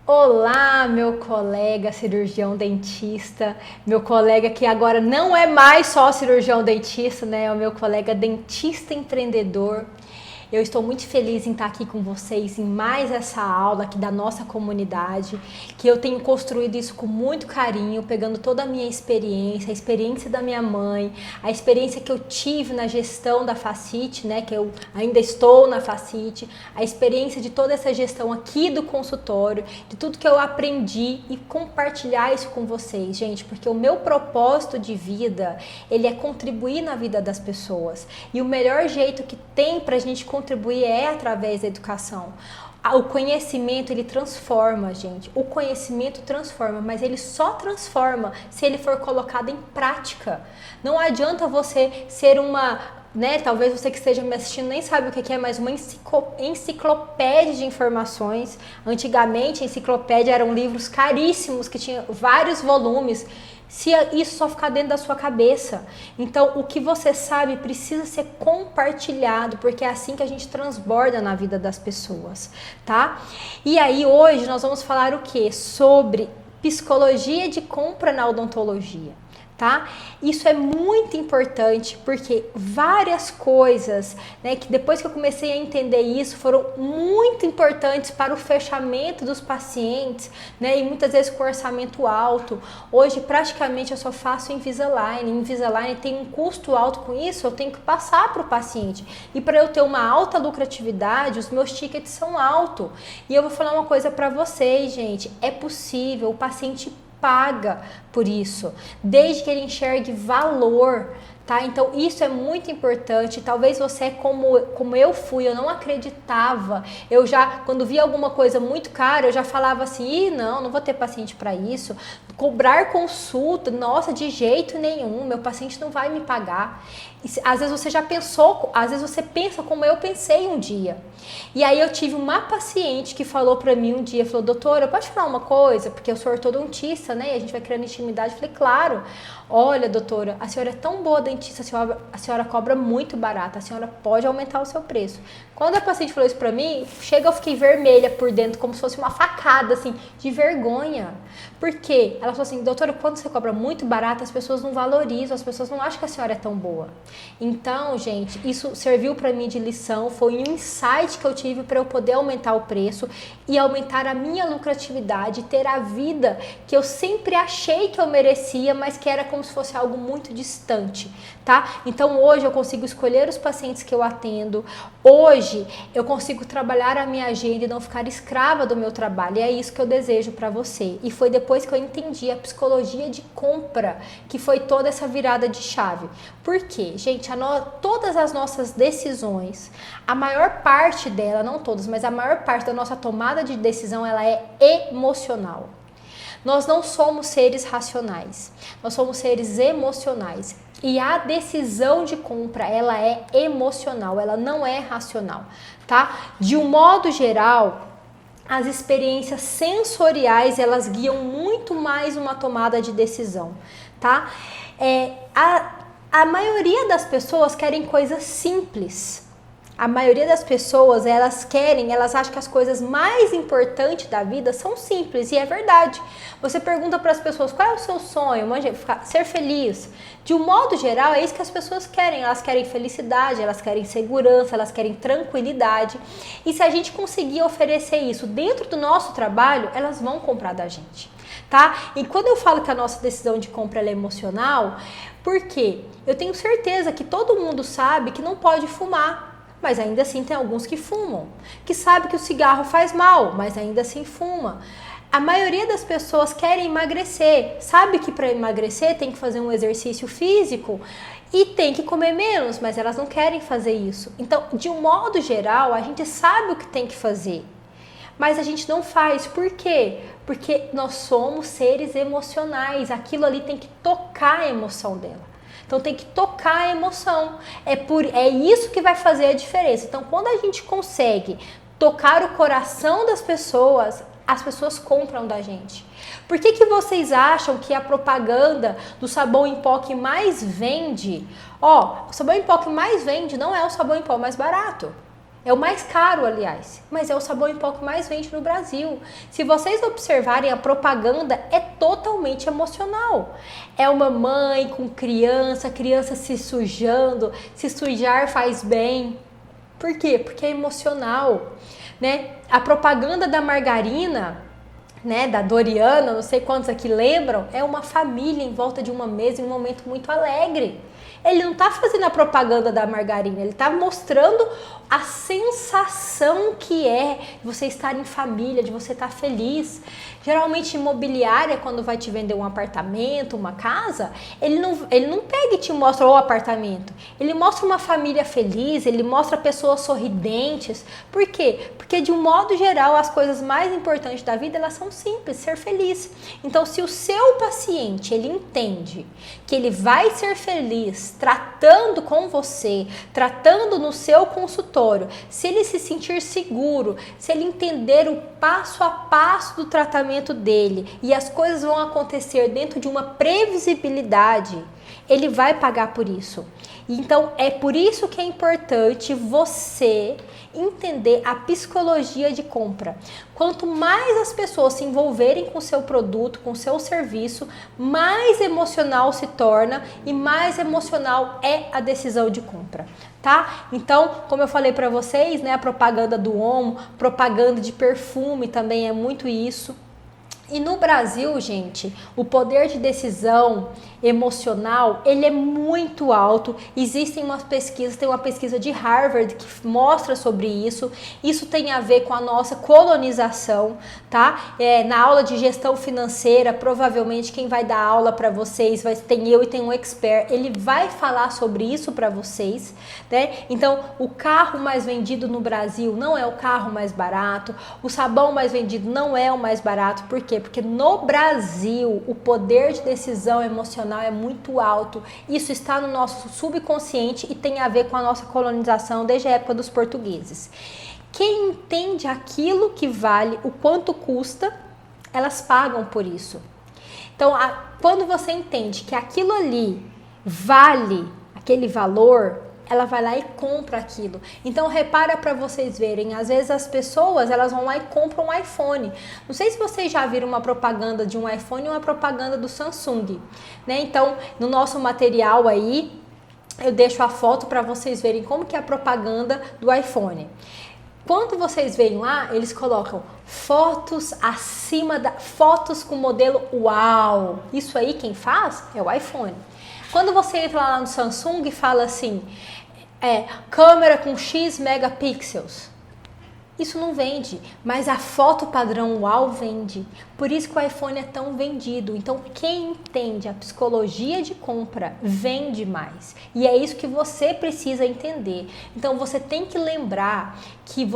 Olá, meu colega cirurgião dentista, meu colega que agora não é mais só cirurgião dentista, né? É o meu colega dentista empreendedor. Eu estou muito feliz em estar aqui com vocês em mais essa aula aqui da nossa comunidade, que eu tenho construído isso com muito carinho, pegando toda a minha experiência, a experiência da minha mãe, a experiência que eu tive na gestão da Facite, né, que eu ainda estou na Facite, a experiência de toda essa gestão aqui do consultório, de tudo que eu aprendi e compartilhar isso com vocês, gente, porque o meu propósito de vida, ele é contribuir na vida das pessoas. E o melhor jeito que tem pra gente contribuir é através da educação. O conhecimento, ele transforma, gente. O conhecimento transforma, mas ele só transforma se ele for colocado em prática. Não adianta você ser uma, né, talvez você que esteja me assistindo nem sabe o que é, mas uma enciclopédia de informações. Antigamente, a enciclopédia eram livros caríssimos que tinham vários volumes. Se isso só ficar dentro da sua cabeça. Então, o que você sabe precisa ser compartilhado, porque é assim que a gente transborda na vida das pessoas, tá? E aí, hoje, nós vamos falar o quê? Sobre psicologia de compra na odontologia. Tá? Isso é muito importante porque várias coisas, né, que depois que eu comecei a entender isso foram muito importantes para o fechamento dos pacientes, né, e muitas vezes com orçamento alto. Hoje praticamente eu só faço Invisalign. Invisalign tem um custo alto com isso, eu tenho que passar para o paciente. E para eu ter uma alta lucratividade, os meus tickets são altos. E eu vou falar uma coisa para vocês, gente, é possível, o paciente paga por isso, desde que ele enxergue valor, tá? Então isso é muito importante. Talvez você é como eu fui, eu não acreditava. Eu já, quando via alguma coisa muito cara, eu já falava assim, não vou ter paciente para isso. Cobrar consulta, nossa, de jeito nenhum, meu paciente não vai me pagar. E, às vezes você já pensou, às vezes você pensa como eu pensei um dia. E aí eu tive uma paciente que falou pra mim um dia, falou, doutora, eu posso falar uma coisa? Porque eu sou ortodontista, né, e a gente vai criando intimidade. Eu falei, claro. Olha, doutora, a senhora é tão boa dentista, a senhora cobra muito barato, a senhora pode aumentar o seu preço. Quando a paciente falou isso pra mim, eu fiquei vermelha por dentro, como se fosse uma facada, assim, de vergonha. Por quê? Ela falou assim, doutora, quando você cobra muito barato, as pessoas não valorizam, as pessoas não acham que a senhora é tão boa. Então, gente, isso serviu pra mim de lição, foi um insight que eu tive para eu poder aumentar o preço e aumentar a minha lucratividade, ter a vida que eu sempre achei que eu merecia, mas que era como se fosse algo muito distante, tá? Então hoje eu consigo escolher os pacientes que eu atendo, hoje eu consigo trabalhar a minha agenda e não ficar escrava do meu trabalho, e é isso que eu desejo para você. E foi depois que eu entendi a psicologia de compra que foi toda essa virada de chave. Por quê? Gente, todas as nossas decisões, a maior parte dela, não todas, mas a maior parte da nossa tomada de decisão, ela é emocional. Nós não somos seres racionais, nós somos seres emocionais. E a decisão de compra, ela é emocional, ela não é racional, tá? De um modo geral, as experiências sensoriais, elas guiam muito mais uma tomada de decisão, tá? A maioria das pessoas querem coisas simples. A maioria das pessoas, elas acham que as coisas mais importantes da vida são simples, e é verdade. Você pergunta para as pessoas, qual é o seu sonho? Ser feliz. De um modo geral, é isso que as pessoas querem. Elas querem felicidade, elas querem segurança, elas querem tranquilidade. E se a gente conseguir oferecer isso dentro do nosso trabalho, elas vão comprar da gente, tá? E quando eu falo que a nossa decisão de compra ela é emocional, por quê? Eu tenho certeza que todo mundo sabe que não pode fumar. Mas ainda assim tem alguns que fumam, que sabe que o cigarro faz mal, mas ainda assim fuma. A maioria das pessoas querem emagrecer, sabe que para emagrecer tem que fazer um exercício físico e tem que comer menos, mas elas não querem fazer isso. Então, de um modo geral, a gente sabe o que tem que fazer, mas a gente não faz. Por quê? Porque nós somos seres emocionais, aquilo ali tem que tocar a emoção dela. Então tem que tocar a emoção. É isso que vai fazer a diferença. Então quando a gente consegue tocar o coração das pessoas, as pessoas compram da gente. Por que vocês acham que a propaganda do sabão em pó que mais vende, o sabão em pó que mais vende não é o sabão em pó mais barato. É o mais caro, aliás, mas é o sabão em pó que mais vende no Brasil. Se vocês observarem, a propaganda é totalmente emocional. É uma mãe com criança, criança se sujando, se sujar faz bem. Por quê? Porque é emocional, né? A propaganda da margarina, né, da Doriana, não sei quantos aqui lembram, é uma família em volta de uma mesa em um momento muito alegre. Ele não está fazendo a propaganda da margarina, ele está mostrando a sensação que é você estar em família, de você estar feliz. Geralmente imobiliária, quando vai te vender um apartamento, uma casa, ele não pega e te mostra o apartamento. Ele mostra uma família feliz, ele mostra pessoas sorridentes. Por quê? Porque de um modo geral, as coisas mais importantes da vida, elas são simples, ser feliz. Então, se o seu paciente, ele entende que ele vai ser feliz tratando com você, tratando no seu consultório, se ele se sentir seguro, se ele entender o passo a passo do tratamento dele e as coisas vão acontecer dentro de uma previsibilidade, ele vai pagar por isso. Então, é por isso que é importante você entender a psicologia de compra. Quanto mais as pessoas se envolverem com o seu produto, com o seu serviço, mais emocional se torna e mais emocional é a decisão de compra, tá? Então, como eu falei para vocês, né, a propaganda do Omo, propaganda de perfume também é muito isso. E no Brasil, gente, o poder de decisão emocional, ele é muito alto. Existem umas pesquisas, tem uma pesquisa de Harvard que mostra sobre isso. Isso tem a ver com a nossa colonização, tá? Na aula de gestão financeira, provavelmente quem vai dar aula para vocês, tem eu e tem um expert, ele vai falar sobre isso para vocês, né? Então, o carro mais vendido no Brasil não é o carro mais barato, o sabão mais vendido não é o mais barato, por quê? Porque no Brasil o poder de decisão emocional é muito alto. Isso está no nosso subconsciente e tem a ver com a nossa colonização desde a época dos portugueses. Quem entende aquilo que vale, o quanto custa, elas pagam por isso. Então, quando você entende que aquilo ali vale aquele valor, ela vai lá e compra aquilo. Então, repara para vocês verem, às vezes as pessoas, elas vão lá e compram um iPhone. Não sei se vocês já viram uma propaganda de um iPhone e uma propaganda do Samsung, né? Então, no nosso material aí, eu deixo a foto para vocês verem como que é a propaganda do iPhone. Quando vocês veem lá, eles colocam fotos fotos com modelo UAU. Isso aí quem faz é o iPhone. Quando você entra lá no Samsung e fala assim, câmera com X megapixels, isso não vende, mas a foto padrão UAU vende. Por isso que o iPhone é tão vendido. Então, quem entende a psicologia de compra vende mais. E é isso que você precisa entender. Então, você tem que lembrar que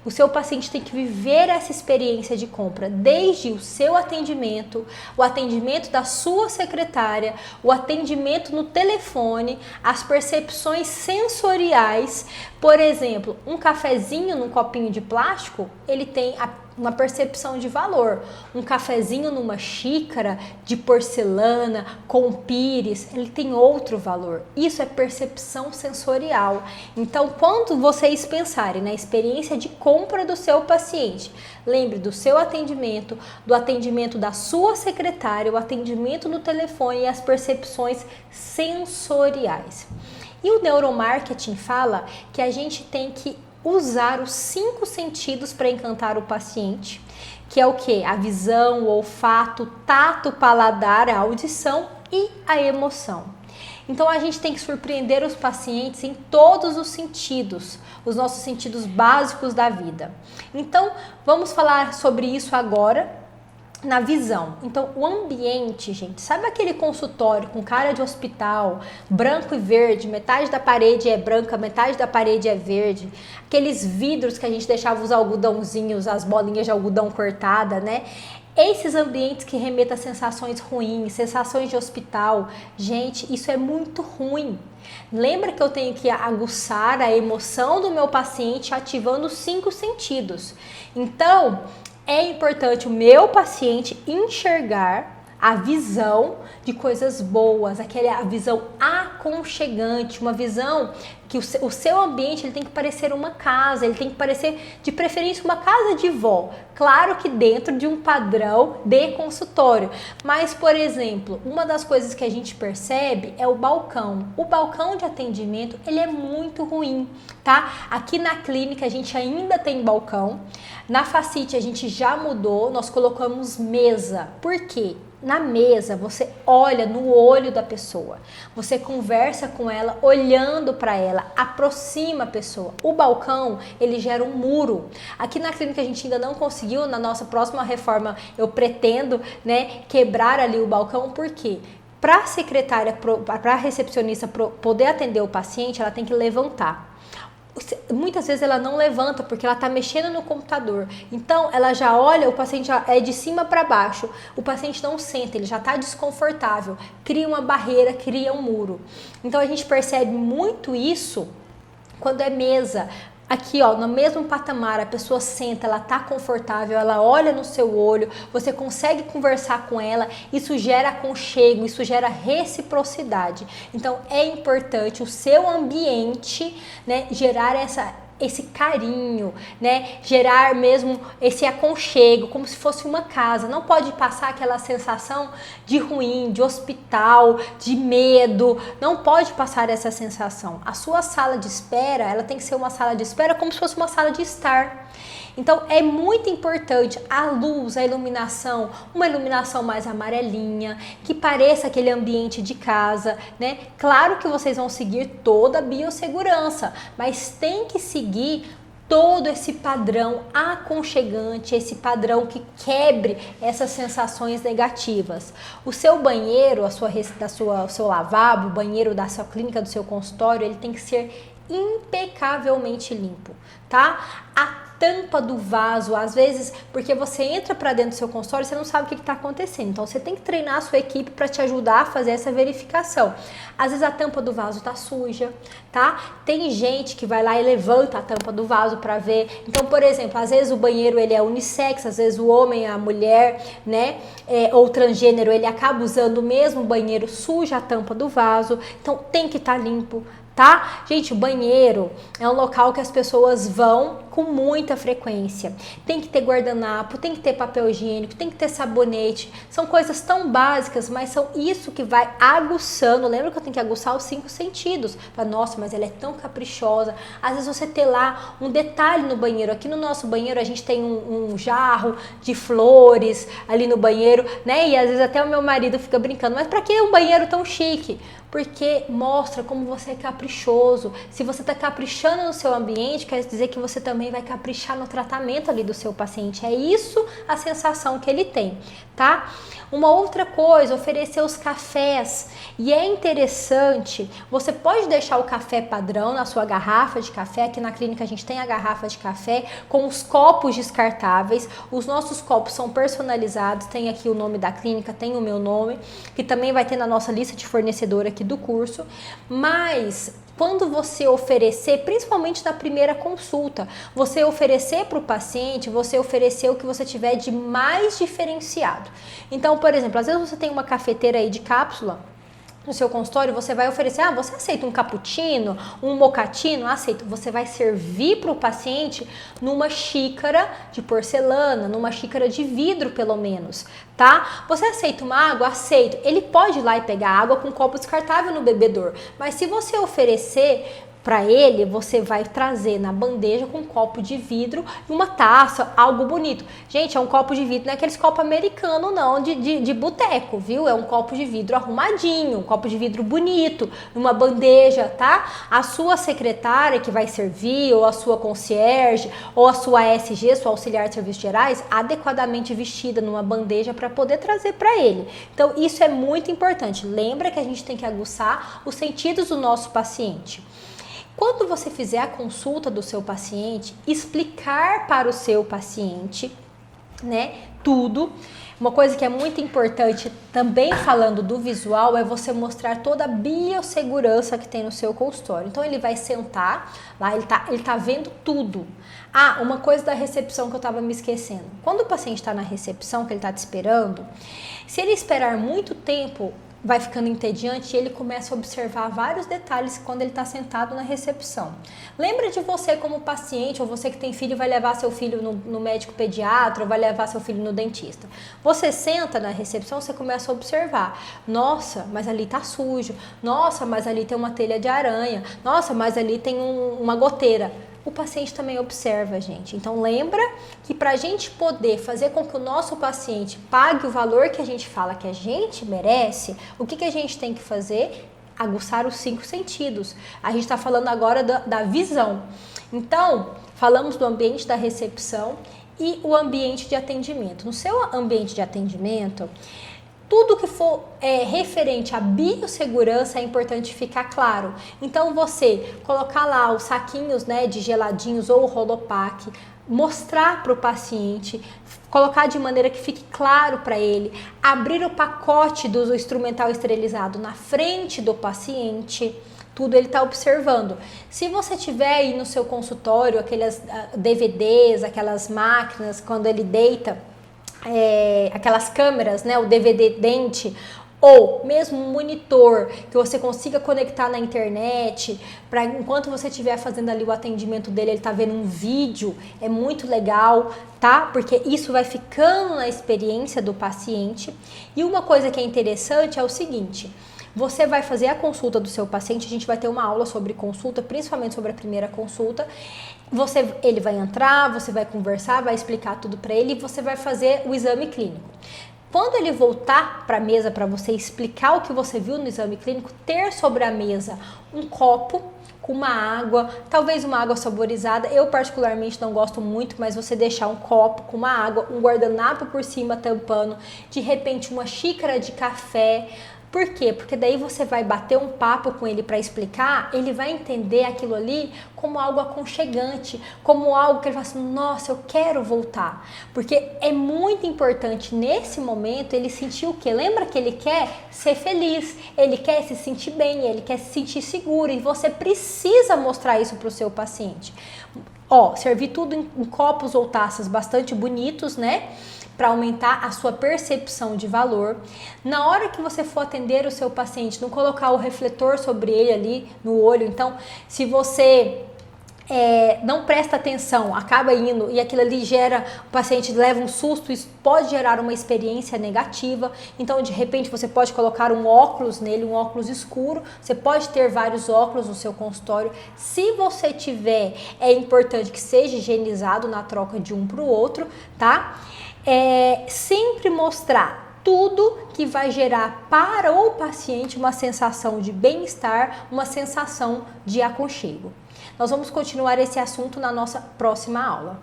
o seu paciente tem que viver essa experiência de compra, desde o seu atendimento, o atendimento da sua secretária, o atendimento no telefone, as percepções sensoriais. Por exemplo, um cafezinho num copinho de plástico, ele tem uma percepção de valor. Um cafezinho numa xícara de porcelana com pires, ele tem outro valor. Isso é percepção sensorial. Então, quando vocês pensarem na experiência de compra do seu paciente, lembre do seu atendimento, do atendimento da sua secretária, o atendimento no telefone e as percepções sensoriais. E o neuromarketing fala que a gente tem que usar os 5 sentidos para encantar o paciente, que é o que? A visão, o olfato, o tato, o paladar, a audição e a emoção. Então a gente tem que surpreender os pacientes em todos os sentidos, os nossos sentidos básicos da vida. Então vamos falar sobre isso agora. Na visão. Então, o ambiente, gente, sabe aquele consultório com cara de hospital, branco e verde, metade da parede é branca, metade da parede é verde, aqueles vidros que a gente deixava os algodãozinhos, as bolinhas de algodão cortada, né? Esses ambientes que remetem a sensações ruins, sensações de hospital, gente, isso é muito ruim. Lembra que eu tenho que aguçar a emoção do meu paciente ativando os 5 sentidos. Então, é importante o meu paciente enxergar a visão de coisas boas, a visão aconchegante, uma visão que o seu ambiente ele tem que parecer uma casa, ele tem que parecer de preferência uma casa de vó. Claro que dentro de um padrão de consultório. Mas, por exemplo, uma das coisas que a gente percebe é o balcão. O balcão de atendimento, ele é muito ruim, tá? Aqui na clínica a gente ainda tem balcão. Na Facite a gente já mudou, nós colocamos mesa. Por quê? Na mesa, você olha no olho da pessoa, você conversa com ela, olhando para ela, aproxima a pessoa. O balcão, ele gera um muro. Aqui na clínica a gente ainda não conseguiu, na nossa próxima reforma eu pretendo, né, quebrar ali o balcão, por quê? Para a secretária, para a recepcionista poder atender o paciente, ela tem que levantar. Muitas vezes ela não levanta porque ela está mexendo no computador. Então ela já olha, o paciente é de cima para baixo. O paciente não senta, ele já está desconfortável. Cria uma barreira, cria um muro. Então a gente percebe muito isso quando é mesa. Aqui, ó, no mesmo patamar, a pessoa senta, ela tá confortável, ela olha no seu olho, você consegue conversar com ela, isso gera aconchego, isso gera reciprocidade. Então, é importante o seu ambiente, né, gerar esse carinho, né? Gerar mesmo esse aconchego, como se fosse uma casa. Não pode passar aquela sensação de ruim, de hospital, de medo. Não pode passar essa sensação. A sua sala de espera, ela tem que ser uma sala de espera como se fosse uma sala de estar. Então é muito importante a luz, a iluminação, uma iluminação mais amarelinha, que pareça aquele ambiente de casa, né? Claro que vocês vão seguir toda a biossegurança, mas tem que seguir todo esse padrão aconchegante, esse padrão que quebre essas sensações negativas. O seu banheiro, o seu lavabo, o banheiro da sua clínica, do seu consultório, ele tem que ser impecavelmente limpo, tá? A tampa do vaso, às vezes, porque você entra para dentro do seu consultório e você não sabe o que está acontecendo. Então, você tem que treinar a sua equipe para te ajudar a fazer essa verificação. Às vezes, a tampa do vaso tá suja, tá? Tem gente que vai lá e levanta a tampa do vaso para ver. Então, por exemplo, às vezes o banheiro ele é unissex, às vezes o homem, a mulher, né, ou transgênero, ele acaba usando o mesmo banheiro, suja a tampa do vaso. Então, tem que estar limpo, tá? Gente, o banheiro é um local que as pessoas vão com muita frequência. Tem que ter guardanapo, tem que ter papel higiênico, tem que ter sabonete. São coisas tão básicas, mas são isso que vai aguçando. Lembra que eu tenho que aguçar os 5 sentidos? Fala, nossa, mas ela é tão caprichosa. Às vezes você ter lá um detalhe no banheiro. Aqui no nosso banheiro a gente tem um jarro de flores ali no banheiro, né? E às vezes até o meu marido fica brincando, mas pra que um banheiro tão chique? Porque mostra como você é caprichoso. Se você está caprichando no seu ambiente, quer dizer que você também vai caprichar no tratamento ali do seu paciente. É isso a sensação que ele tem, tá? Uma outra coisa, oferecer os cafés. E é interessante, você pode deixar o café padrão na sua garrafa de café. Aqui na clínica a gente tem a garrafa de café com os copos descartáveis. Os nossos copos são personalizados, tem aqui o nome da clínica, tem o meu nome, que também vai ter na nossa lista de fornecedor aqui do curso. Mas quando você oferecer, principalmente na primeira consulta, você oferecer para o paciente, você oferecer o que você tiver de mais diferenciado. Então, por exemplo, às vezes você tem uma cafeteira aí de cápsula no seu consultório, você vai oferecer, você aceita um cappuccino, um mocatino? Aceito. Você vai servir para o paciente numa xícara de porcelana, numa xícara de vidro pelo menos, tá? Você aceita uma água? Aceito. Ele pode ir lá e pegar água com um copo descartável no bebedor, mas se você oferecer para ele, você vai trazer na bandeja com um copo de vidro e uma taça, algo bonito. Gente, é um copo de vidro, não é aqueles copos americanos não, de boteco, viu? É um copo de vidro arrumadinho, um copo de vidro bonito, numa bandeja, tá? A sua secretária que vai servir, ou a sua concierge, ou a sua SG, sua auxiliar de serviços gerais, adequadamente vestida numa bandeja para poder trazer para ele. Então, isso é muito importante. Lembra que a gente tem que aguçar os sentidos do nosso paciente. Quando você fizer a consulta do seu paciente, explicar para o seu paciente né? Tudo. Uma coisa que é muito importante também falando do visual é você mostrar toda a biossegurança que tem no seu consultório. Então ele vai sentar lá, ele tá vendo tudo. Ah, uma coisa da recepção que eu estava me esquecendo. Quando o paciente está na recepção, que ele está te esperando, se ele esperar muito tempo, vai ficando entediante e ele começa a observar vários detalhes quando ele está sentado na recepção. Lembra de você como paciente, ou você que tem filho vai levar seu filho no médico pediatra, ou vai levar seu filho no dentista. Você senta na recepção, você começa a observar. Nossa, mas ali tá sujo. Nossa, mas ali tem uma telha de aranha. Nossa, mas ali tem uma goteira. O paciente também observa, gente. Então lembra que para a gente poder fazer com que o nosso paciente pague o valor que a gente fala que a gente merece, o que a gente tem que fazer? Aguçar os 5 sentidos. A gente está falando agora da visão. Então, falamos do ambiente da recepção e o ambiente de atendimento. No seu ambiente de atendimento, tudo que for referente à biossegurança é importante ficar claro. Então você colocar lá os saquinhos, né, de geladinhos ou o Rolopac, mostrar para o paciente, colocar de maneira que fique claro para ele, abrir o pacote do instrumental esterilizado na frente do paciente. Tudo ele está observando. Se você tiver aí no seu consultório aqueles DVDs, aquelas máquinas, quando ele deita, aquelas câmeras, né, o DVD dente, ou mesmo um monitor que você consiga conectar na internet, para enquanto você estiver fazendo ali o atendimento dele, ele tá vendo um vídeo, é muito legal, tá? Porque isso vai ficando na experiência do paciente. E uma coisa que é interessante é o seguinte: você vai fazer a consulta do seu paciente, a gente vai ter uma aula sobre consulta, principalmente sobre a primeira consulta. Ele vai entrar, você vai conversar, vai explicar tudo para ele e você vai fazer o exame clínico. Quando ele voltar para a mesa para você explicar o que você viu no exame clínico, ter sobre a mesa um copo com uma água, talvez uma água saborizada. Eu particularmente não gosto muito, mas você deixar um copo com uma água, um guardanapo por cima tampando, de repente uma xícara de café. Por quê? Porque daí você vai bater um papo com ele para explicar, ele vai entender aquilo ali como algo aconchegante, como algo que ele fala assim, nossa, eu quero voltar. Porque é muito importante nesse momento ele sentir o quê? Lembra que ele quer ser feliz, ele quer se sentir bem, ele quer se sentir seguro e você precisa mostrar isso para o seu paciente. Servir tudo em copos ou taças bastante bonitos, né? Para aumentar a sua percepção de valor. Na hora que você for atender o seu paciente, não colocar o refletor sobre ele ali no olho. Então, se você não presta atenção, acaba indo e aquilo ali o paciente leva um susto, isso pode gerar uma experiência negativa. Então, de repente, você pode colocar um óculos nele, um óculos escuro. Você pode ter vários óculos no seu consultório. Se você tiver, é importante que seja higienizado na troca de um para o outro, tá? Sempre mostrar tudo que vai gerar para o paciente uma sensação de bem-estar, uma sensação de aconchego. Nós vamos continuar esse assunto na nossa próxima aula.